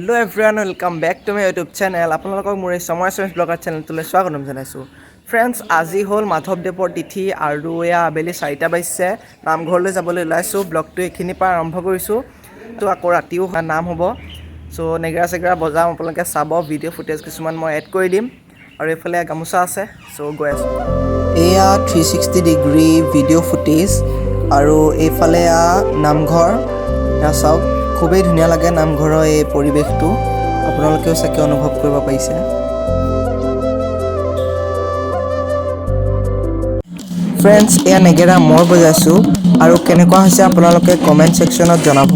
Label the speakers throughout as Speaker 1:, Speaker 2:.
Speaker 1: Hello everyone, welcome back to my YouTube channel. আপোনালোকক মোৰ এই সময় সমেত ব্লগাৰ চেনেলটোলৈ স্বাগতম জনাইছোঁ। ফ্ৰেণ্ডছ, আজি হ'ল মাধৱদেৱৰ তিথি আৰু এয়া আবেলি 4টা বাজিছে। নামঘৰলৈ যাবলৈ ওলাইছোঁ। ব্লগটো এইখিনিৰ পৰা আৰম্ভ কৰিছোঁ। তো আকৌ ৰাতিও নাম হ'ব। চ' নেগেৰা চেগেৰা বজাম, আপোনালোকে চাব। ভিডিঅ' ফুটেজ কিছুমান মই এড কৰি দিম। আৰু এইফালে গামোচা আছে। চ' গৈ আছোঁ। এয়া 360 ডিগ্ৰী ভিডিঅ' ফুটেজ আৰু এইফালে নামঘৰ। এয়া চাওক, খুবেই ধুনীয়া লাগে নামঘৰৰ এই পৰিৱেশটো। আপোনালোকেও চাগে অনুভৱ কৰিব পাৰিছে। ফ্ৰেণ্ডছ, এয়া নেগেৰা মই বজাইছোঁ আৰু কেনেকুৱা হৈছে আপোনালোকে কমেণ্ট ছেকশ্যনত জনাব।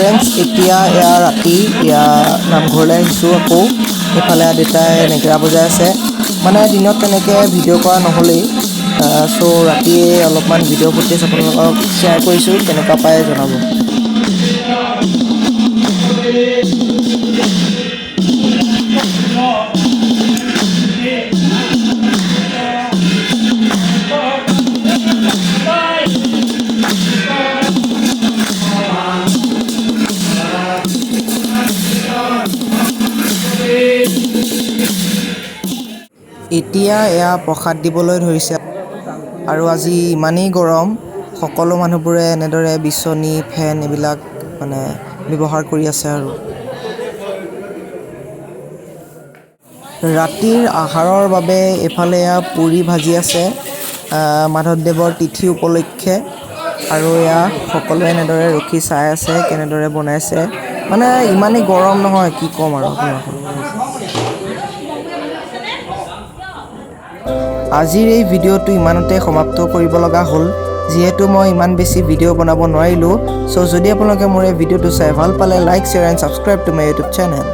Speaker 1: ফ্ৰেণ্ডছ, এতিয়া এয়া ৰাতি, এয়া নামঘৰলৈ আহিছোঁ। আকৌ এইফালে দেউতাই নেগেৰা বজাই আছে। মানে দিনত তেনেকৈ ভিডিঅ' কৰা নহ'লেই, চ' ৰাতিয়ে অলপমান ভিডিঅ' ফুটেজ আপোনালোকক শ্বেয়াৰ কৰিছোঁ। কেনেকুৱা পায় জনাব। এতিয়া এয়া প্ৰসাদ দিবলৈ ধৰিছে আৰু আজি ইমানেই গৰম, সকলো মানুহবোৰে এনেদৰে বিচনী ফেন এইবিলাক মানে ব্যৱহাৰ কৰি আছে। আৰু ৰাতিৰ আহাৰৰ বাবে এইফালে এয়া পুৰি ভাজি আছে মাধৱদেৱৰ তিথি উপলক্ষে। আৰু এয়া সকলোৱে এনেদৰে ৰখি চাই আছে কেনেদৰে বনাইছে। মানে ইমানেই গৰম নহয়, কি ক'ম আৰু আপোনালোকক। আজিৰ এই ভিডিঅ'টো ইমানতে সমাপ্ত কৰিব লগা হ'ল, যিহেতু মই ইমান বেছি ভিডিঅ' বনাব নোৱাৰিলোঁ। চ' যদি আপোনালোকে মোৰ এই ভিডিঅ'টো চাই ভাল পালে, like, share and subscribe to my YouTube channel.